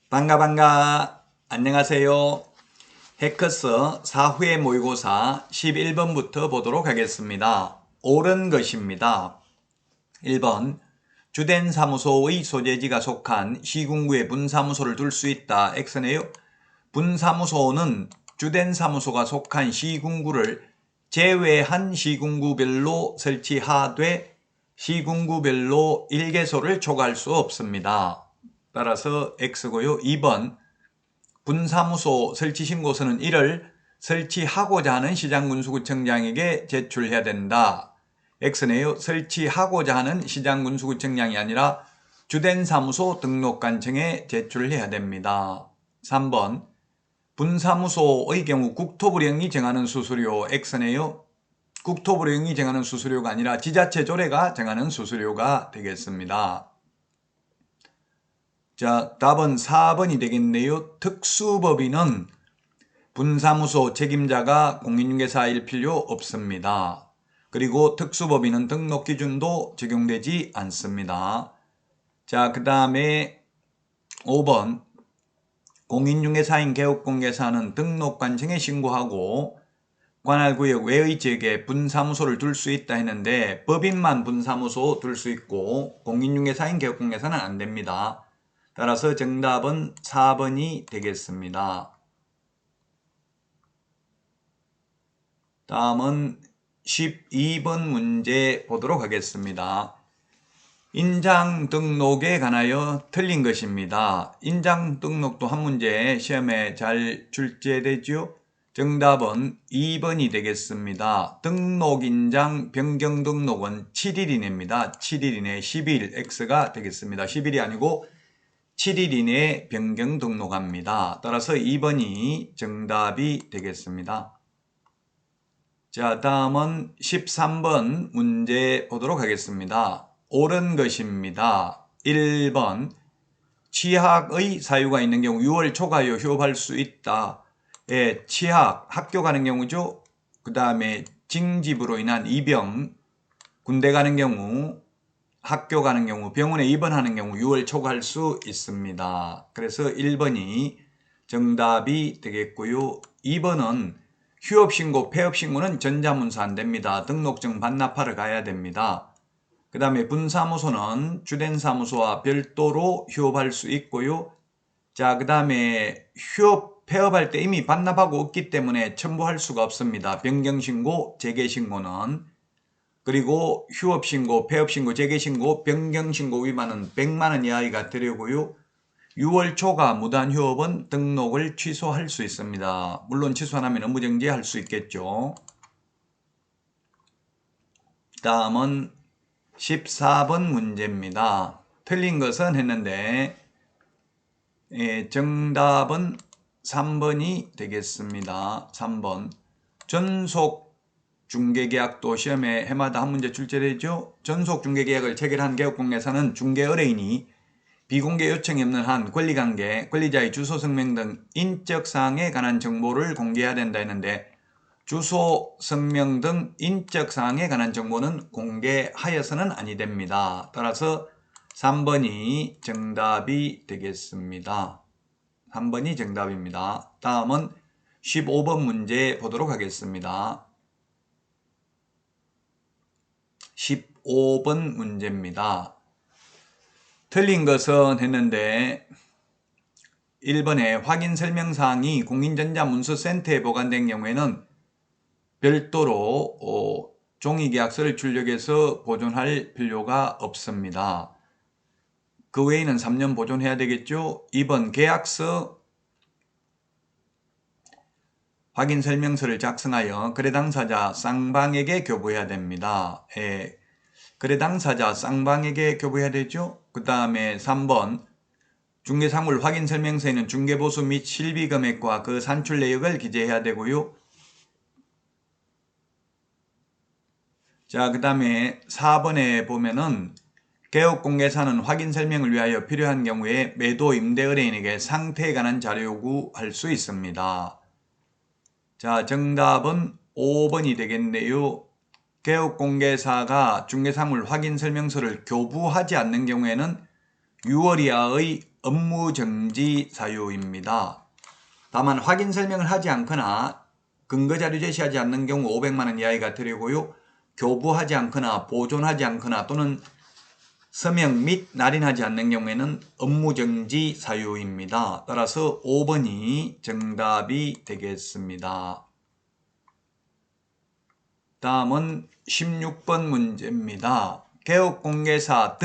반가. 안녕하세요. 해커스 4회 모의고사 11번부터 보도록 하겠습니다. 옳은 것입니다. 1번 주된 사무소의 소재지가 속한 시군구에 분사무소를 둘 수 있다. X네요. 분사무소는 주된 사무소가 속한 시군구를 제외한 시군구별로 설치하되 시군구별로 일개소를 초과할 수 없습니다. 따라서 X고요. 2번 분사무소 설치 신고서는 이를 설치하고자 하는 시장군수구청장에게 제출해야 된다. X네요. 설치하고자 하는 시장군수구청장이 아니라 주된 사무소 등록관청에 제출해야 됩니다. 3번 분사무소의 경우 국토부령이 정하는 수수료 X네요. 국토부령이 정하는 수수료가 아니라 지자체 조례가 정하는 수수료가 되겠습니다. 자, 답은 4번이 되겠네요. 특수법인은 분사무소 책임자가 공인중개사일 필요 없습니다. 그리고 특수법인은 등록기준도 적용되지 않습니다. 자, 그 다음에 5번 공인중개사인 개업공개사는 등록관청에 신고하고 관할구역 외의 지역에 분사무소를 둘 수 있다 했는데 법인만 분사무소 둘 수 있고 공인중개사인 개업공개사는 안 됩니다. 따라서 정답은 4번이 되겠습니다. 다음은 12번 문제 보도록 하겠습니다. 인장 등록에 관하여 틀린 것입니다. 인장 등록도 한 문제 시험에 잘 출제되죠? 정답은 2번이 되겠습니다. 등록인장 변경 등록은 7일 이내입니다. 7일 이내 12일 X가 되겠습니다. 10일이 아니고 7일 이내에 변경 등록합니다. 따라서 2번이 정답이 되겠습니다. 자, 다음은 13번 문제 보도록 하겠습니다. 옳은 것입니다. 1번 취학의 사유가 있는 경우 6월 초과요 휴업할 수 있다. 예, 취학, 학교 가는 경우죠. 그 다음에 징집으로 인한 입영, 군대 가는 경우, 학교 가는 경우, 병원에 입원하는 경우 6월 초과할 수 있습니다. 그래서 1번이 정답이 되겠고요. 2번은 휴업신고, 폐업신고는 전자문서 안 됩니다. 등록증 반납하러 가야 됩니다. 그 다음에 분사무소는 주된 사무소와 별도로 휴업할 수 있고요. 자, 그 다음에 폐업할 때 이미 반납하고 없기 때문에 첨부할 수가 없습니다. 변경신고, 재개신고는. 그리고 휴업신고, 폐업신고, 재개신고, 변경신고 위반은 100만원 이하가 되려고요. 6월 초과 무단휴업은 등록을 취소할 수 있습니다. 물론 취소 안 하면 업무정지할 수 있겠죠. 다음은 14번 문제입니다. 틀린 것은 했는데 정답은 3번이 되겠습니다. 3번 전속 중개계약도 시험에 해마다 한 문제 출제되죠. 전속 중개계약을 체결한 개업공개사는 중개의뢰인이 비공개 요청이 없는 한 권리관계, 권리자의 주소, 성명 등 인적사항에 관한 정보를 공개해야 된다 했는데 주소, 성명 등 인적사항에 관한 정보는 공개하여서는 아니 됩니다. 따라서 3번이 정답이 되겠습니다. 3번이 정답입니다. 다음은 15번 문제 보도록 하겠습니다. 15번 문제입니다. 틀린 것은 했는데 1번에 확인 설명사항이 공인전자문서센터에 보관된 경우에는 별도로 종이계약서를 출력해서 보존할 필요가 없습니다. 그 외에는 3년 보존해야 되겠죠. 2번 계약서 확인 설명서를 작성하여 거래 당사자 쌍방에게 교부해야 됩니다. 거래 당사자 쌍방에게 교부해야 되죠. 그 다음에 3번 중개사물 확인 설명서에는 중개보수 및 실비금액과 그 산출 내역을 기재해야 되고요. 자, 그 다음에 4번에 보면은 개업공개사는 확인 설명을 위하여 필요한 경우에 매도 임대 의뢰인에게 상태에 관한 자료 요구할 수 있습니다. 자, 정답은 5번이 되겠네요. 개업공개사가 중개사물 확인 설명서를 교부하지 않는 경우에는 6월 이하의 업무정지 사유입니다. 다만 확인 설명을 하지 않거나 근거자료 제시하지 않는 경우 500만 원 이하의 과태료고요. 교부하지 않거나 보존하지 않거나 또는 서명 및 날인하지 않는 경우에는 업무정지 사유입니다. 따라서 5번이 정답이 되겠습니다. 다음은 16번 문제입니다. 개업공개사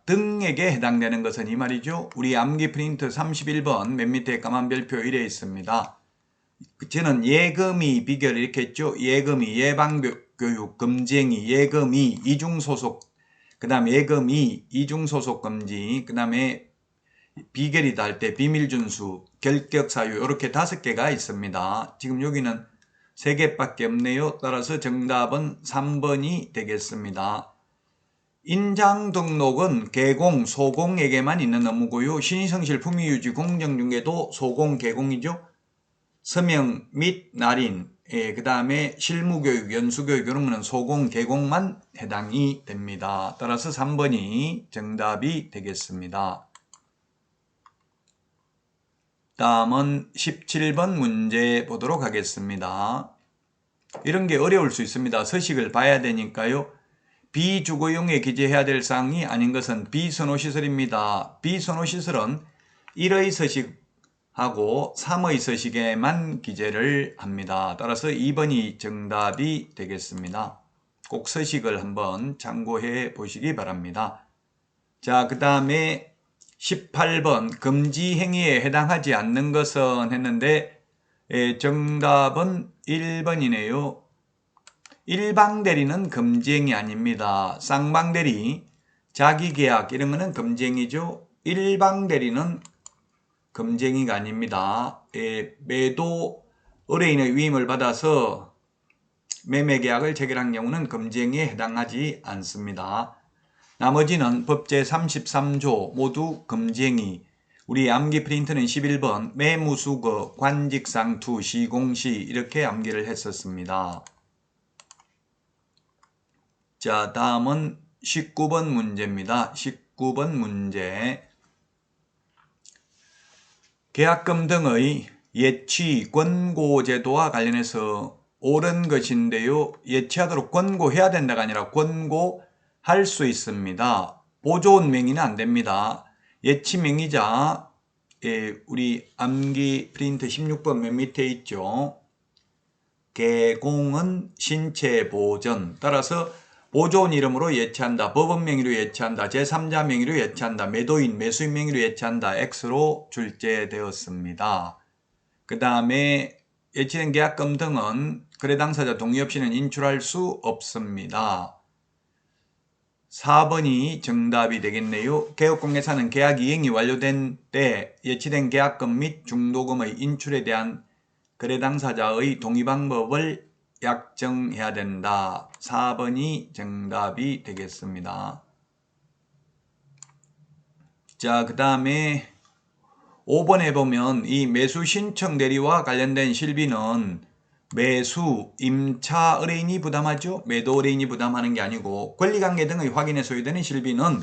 등에게 해당되는 것은 이 말이죠. 우리 암기 프린트 31번 맨 밑에 까만 별표 1에 있습니다. 저는 예금이 비결 이렇게 했죠. 예금이 예방교육 금지행위 예금이 이중소속 그 다음에 예금이 이중소속 금지 그 다음에 비결이다 할 때 비밀준수 결격사유 이렇게 5개가 있습니다. 지금 여기는 3개밖에 없네요. 따라서 정답은 3번이 되겠습니다. 인장 등록은 개공, 소공에게만 있는 업무고요. 신의성실 품위유지 공정중개도 소공, 개공이죠. 서명 및 날인, 그 다음에 실무교육, 연수교육 이런 거는 소공, 개공만 해당이 됩니다. 따라서 3번이 정답이 되겠습니다. 다음은 17번 문제 보도록 하겠습니다. 이런 게 어려울 수 있습니다. 서식을 봐야 되니까요. 비주거용에 기재해야 될 사항이 아닌 것은 비선호시설입니다. 비선호시설은 1의 서식하고 3의 서식에만 기재를 합니다. 따라서 2번이 정답이 되겠습니다. 꼭 서식을 한번 참고해 보시기 바랍니다. 자, 그 다음에 18번 금지 행위에 해당하지 않는 것은 했는데 정답은 1번이네요. 일방대리는 금지행위 아닙니다. 쌍방대리, 자기계약 이런 거는 금지행위죠. 일방대리는 금지행위가 아닙니다. 매도 의뢰인의 위임을 받아서 매매계약을 체결한 경우는 금지행위에 해당하지 않습니다. 나머지는 법 제33조 모두 금지행위. 우리 암기 프린트는 11번 매무수거, 관직상투, 시공시 이렇게 암기를 했었습니다. 자, 다음은 19번 문제입니다. 19번 문제. 계약금 등의 예치, 권고제도와 관련해서 옳은 것인데요. 예치하도록 권고해야 된다가 아니라 권고할 수 있습니다. 보존 명의는 안 됩니다. 예치 명의자, 우리 암기 프린트 16번 맨 밑에 있죠. 개공은 신체 보전. 따라서 보존 이름으로 예치한다. 법원 명의로 예치한다. 제3자 명의로 예치한다. 매도인, 매수인 명의로 예치한다. X로 출제되었습니다. 그 다음에 예치된 계약금 등은 거래 당사자 동의 없이는 인출할 수 없습니다. 4번이 정답이 되겠네요. 개업공개사는 계약 이행이 완료된 때 예치된 계약금 및 중도금의 인출에 대한 거래 당사자의 동의 방법을 약정해야 된다. 4번이 정답이 되겠습니다. 자, 그 다음에 5번에 보면 이 매수 신청 대리와 관련된 실비는 매수, 임차 의뢰인이 부담하죠. 매도 의뢰인이 부담하는 게 아니고 권리관계 등의 확인에 소요되는 실비는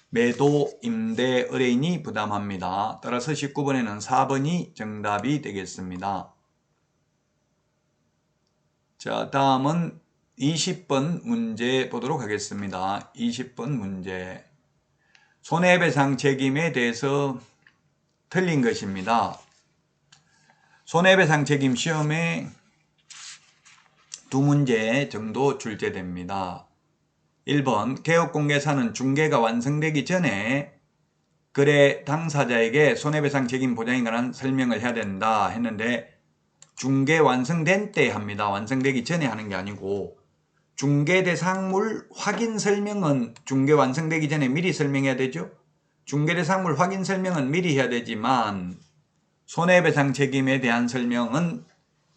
매도, 임대 의뢰인이 부담합니다. 따라서 19번에는 4번이 정답이 되겠습니다. 자, 다음은 20번 문제 보도록 하겠습니다. 20번 문제. 손해배상 책임에 대해서 틀린 것입니다. 손해배상 책임 시험에 2문제 정도 출제됩니다. 1번, 개업공개사는 중개가 완성되기 전에 거래 당사자에게 손해배상 책임 보장에 관한 설명을 해야 된다 했는데 중개 완성된 때 합니다. 완성되기 전에 하는 게 아니고 중개 대상물 확인 설명은 중개 완성되기 전에 미리 설명해야 되죠. 중개 대상물 확인 설명은 미리 해야 되지만 손해배상 책임에 대한 설명은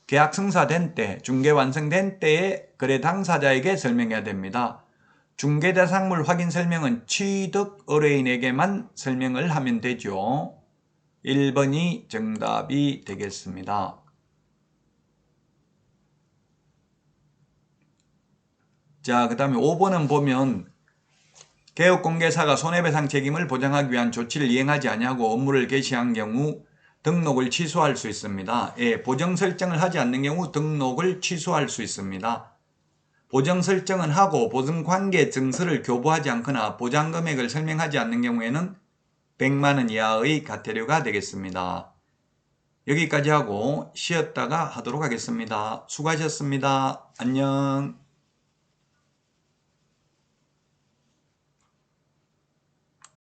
계약 성사된 때, 중개 완성된 때에 거래 당사자에게 설명해야 됩니다. 중개 대상물 확인 설명은 취득 의뢰인에게만 설명을 하면 되죠. 1번이 정답이 되겠습니다. 자, 그 다음에 5번은 보면 개업공개사가 손해배상 책임을 보장하기 위한 조치를 이행하지 아니하고 업무를 개시한 경우 등록을 취소할 수 있습니다. 예, 보정 설정을 하지 않는 경우 등록을 취소할 수 있습니다. 보정 설정은 하고 보증관계 증서를 교부하지 않거나 보장금액을 설명하지 않는 경우에는 100만원 이하의 과태료가 되겠습니다. 여기까지 하고 쉬었다가 하도록 하겠습니다. 수고하셨습니다. 안녕.